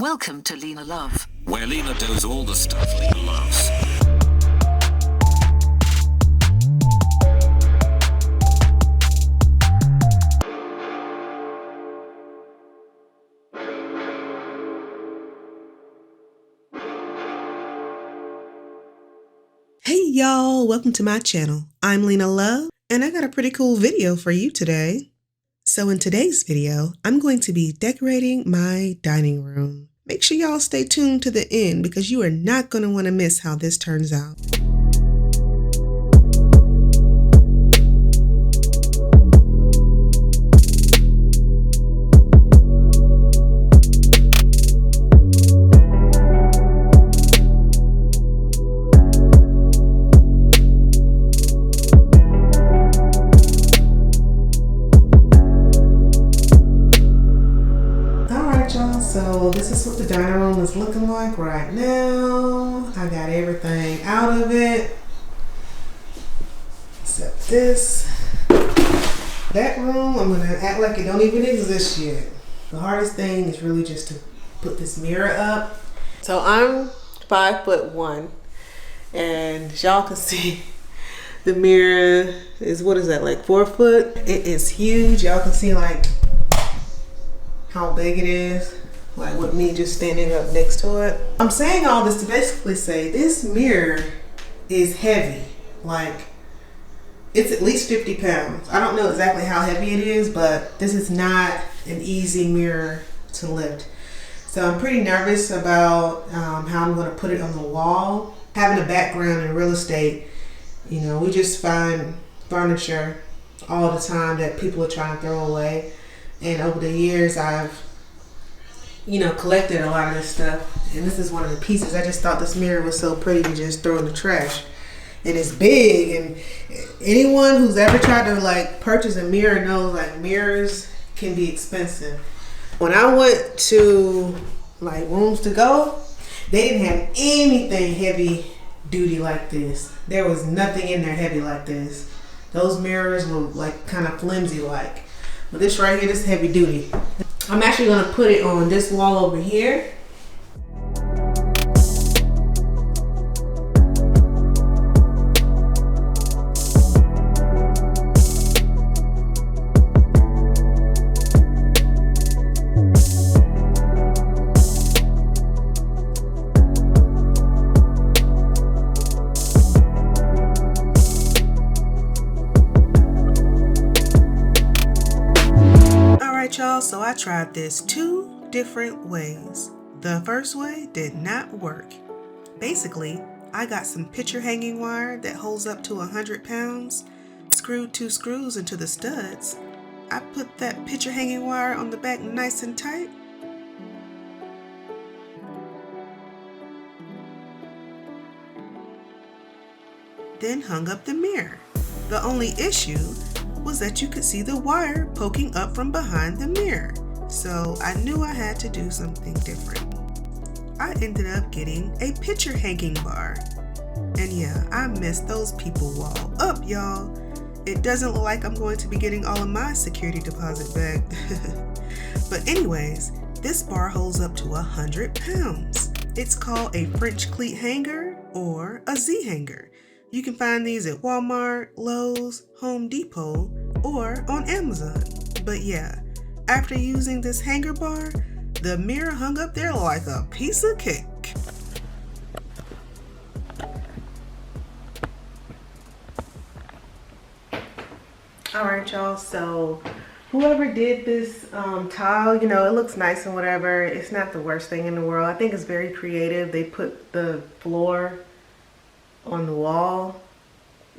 Welcome to Lena Love, where Lena does all the stuff Lena loves. Hey y'all, welcome to my channel. I'm Lena Love, and I got a pretty cool video for you today. So in today's video, I'm going to be decorating my dining room. Make sure y'all stay tuned to the end because you are not going to want to miss how this turns out. So this is what the dining room is looking like right now. I got everything out of it except this. That room, I'm gonna act like it don't even exist yet. The hardest thing is really just to put this mirror up. So I'm 5'1", and as y'all can see, the mirror is, what is that, like 4 foot? It is huge. Y'all can see like how big it is. Like with me just standing up next to it. I'm saying all this to basically say this mirror is heavy. Like it's at least 50 pounds. I don't know exactly how heavy it is, but this is not an easy mirror to lift. So I'm pretty nervous about how I'm gonna put it on the wall. Having a background in real estate, you know, we just find furniture all the time that people are trying to throw away. And over the years, I've collected a lot of this stuff, and this is one of the pieces. I just thought this mirror was so pretty to just throw in the trash. And it's big, and anyone who's ever tried to like purchase a mirror knows like mirrors can be expensive. When I went to like Rooms to Go, they didn't have anything heavy duty like this. There was nothing in there heavy like this. Those mirrors were like kind of flimsy like. But this right here, this is heavy duty. I'm actually gonna put it on this wall over here. Y'all, so I tried this 2 different ways. The first way did not work. Basically, I got some picture hanging wire that holds up to 100 pounds, screwed 2 screws into the studs. I put that picture hanging wire on the back nice and tight. Then hung up the mirror. The only issue was that you could see the wire poking up from behind the mirror. So I knew I had to do something different. I ended up getting a picture hanging bar. And yeah, I messed those people wall up, y'all. It doesn't look like I'm going to be getting all of my security deposit back. But anyways, this bar holds up to 100 pounds. It's called a French cleat hanger or a Z hanger. You can find these at Walmart, Lowe's, Home Depot, or on Amazon. But yeah, after using this hanger bar, the mirror hung up there like a piece of cake. Alright y'all, so whoever did this tile, it looks nice and whatever. It's not the worst thing in the world. I think it's very creative. They put the floor on the wall.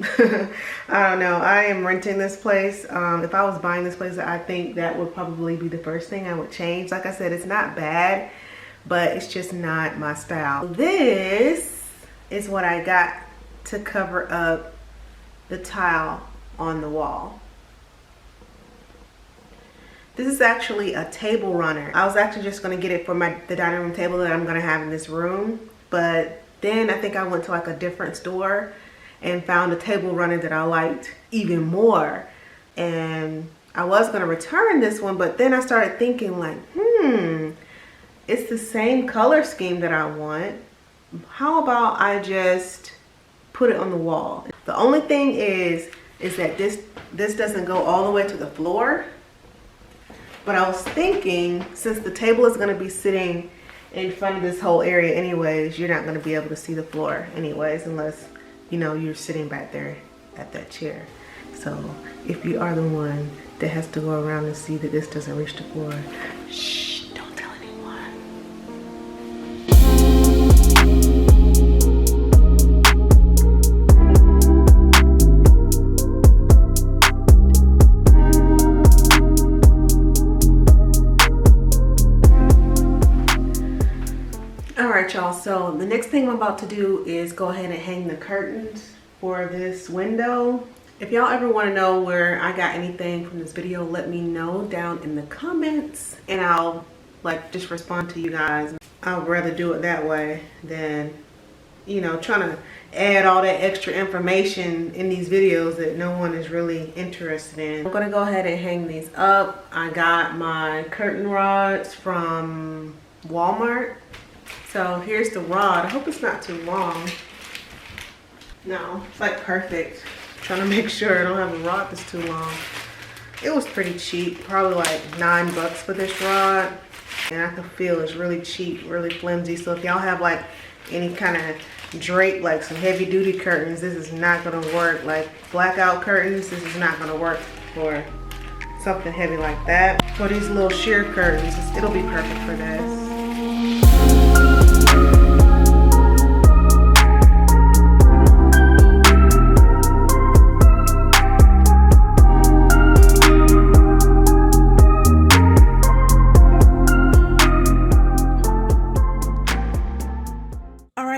I don't know. I am renting this place. If I was buying this place, I think that would probably be the first thing I would change. Like I said, it's not bad, but it's just not my style. This is what I got to cover up the tile on the wall. This is actually a table runner. I was actually just going to get it for the dining room table that I'm going to have in this room, but then I think I went to like a different store and found a table runner that I liked even more. And I was gonna return this one, but then I started thinking like, it's the same color scheme that I want. How about I just put it on the wall? The only thing is that this doesn't go all the way to the floor. But I was thinking, since the table is gonna be sitting in front of this whole area anyways, you're not gonna be able to see the floor anyways, unless, you know, you're sitting back there at that chair. So if you are the one that has to go around and see that this doesn't reach the floor, shh, don't tell anyone. All right, y'all, so the next thing I'm about to do is go ahead and hang the curtains for this window. If y'all ever want to know where I got anything from this video, let me know down in the comments and I'll like just respond to you guys. I would rather do it that way than, you know, trying to add all that extra information in these videos that no one is really interested in. I'm gonna go ahead and hang these up. I got my curtain rods from Walmart. So here's the rod. I hope it's not too long. No, it's like perfect. Trying to make sure I don't have a rod that's too long. It was pretty cheap, probably like $9 for this rod. And I can feel it's really cheap, really flimsy. So if y'all have like any kind of drape, like some heavy duty curtains, this is not gonna work. Like blackout curtains, this is not gonna work for something heavy like that. For these little sheer curtains, it'll be perfect for this.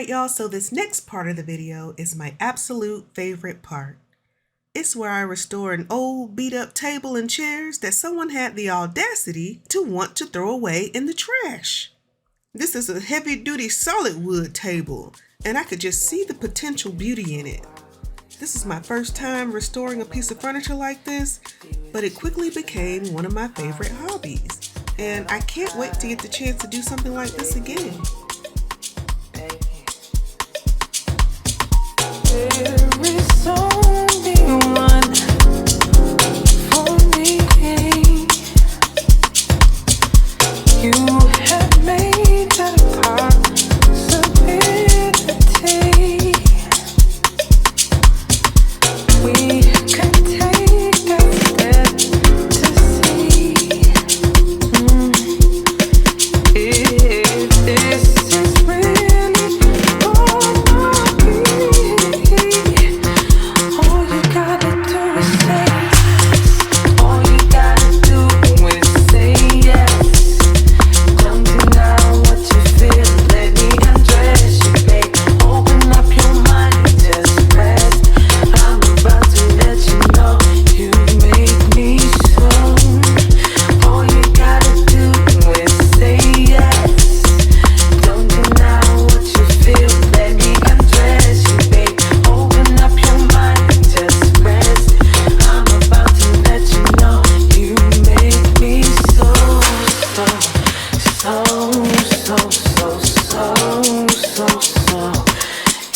Y'all, so this next part of the video is my absolute favorite part. It's where I restore an old beat up table and chairs that someone had the audacity to want to throw away in the trash. This is a heavy duty solid wood table and I could just see the potential beauty in it. This is my first time restoring a piece of furniture like this, but it quickly became one of my favorite hobbies. And I can't wait to get the chance to do something like this again. There is only one for me. You have made that a possibility. We can take a step to see if this is really what all you gotta do is say yes. All you gotta do is say yes. Don't deny what you feel. Let me undress you, babe. Open up your mind and just rest. I'm about to let you know you make me so. All you gotta do is say yes. Don't deny what you feel. Let me undress you, babe. Open up your mind and just rest. I'm about to let you know you make me so.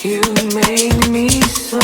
You make me so.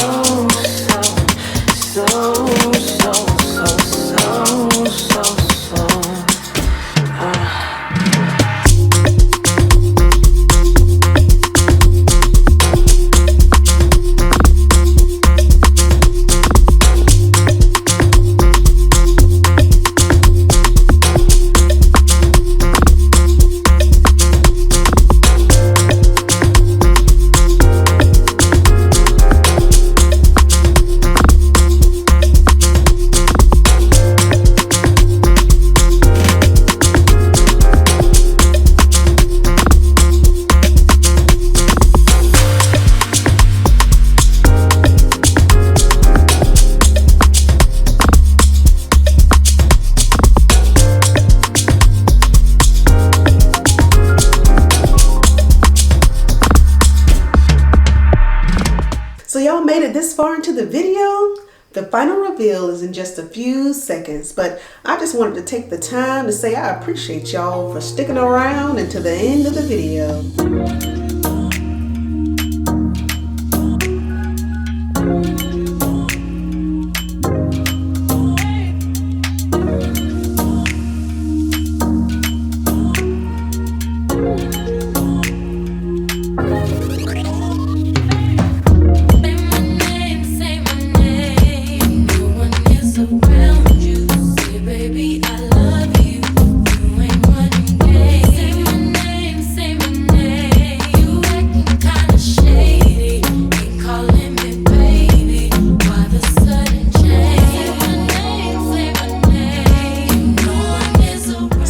So y'all made it this far into the video. The final reveal is in just a few seconds, but I just wanted to take the time to say I appreciate y'all for sticking around until the end of the video.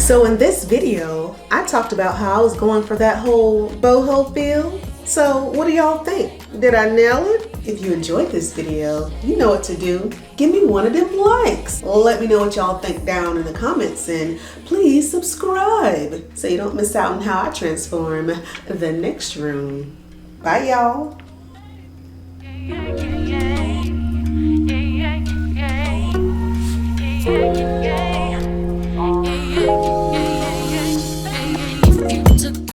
So in this video, I talked about how I was going for that whole boho feel. So what do y'all think? Did I nail it? If you enjoyed this video, you know what to do. Give me one of them likes. Let me know what y'all think down in the comments, and please subscribe so you don't miss out on how I transform the next room. Bye y'all.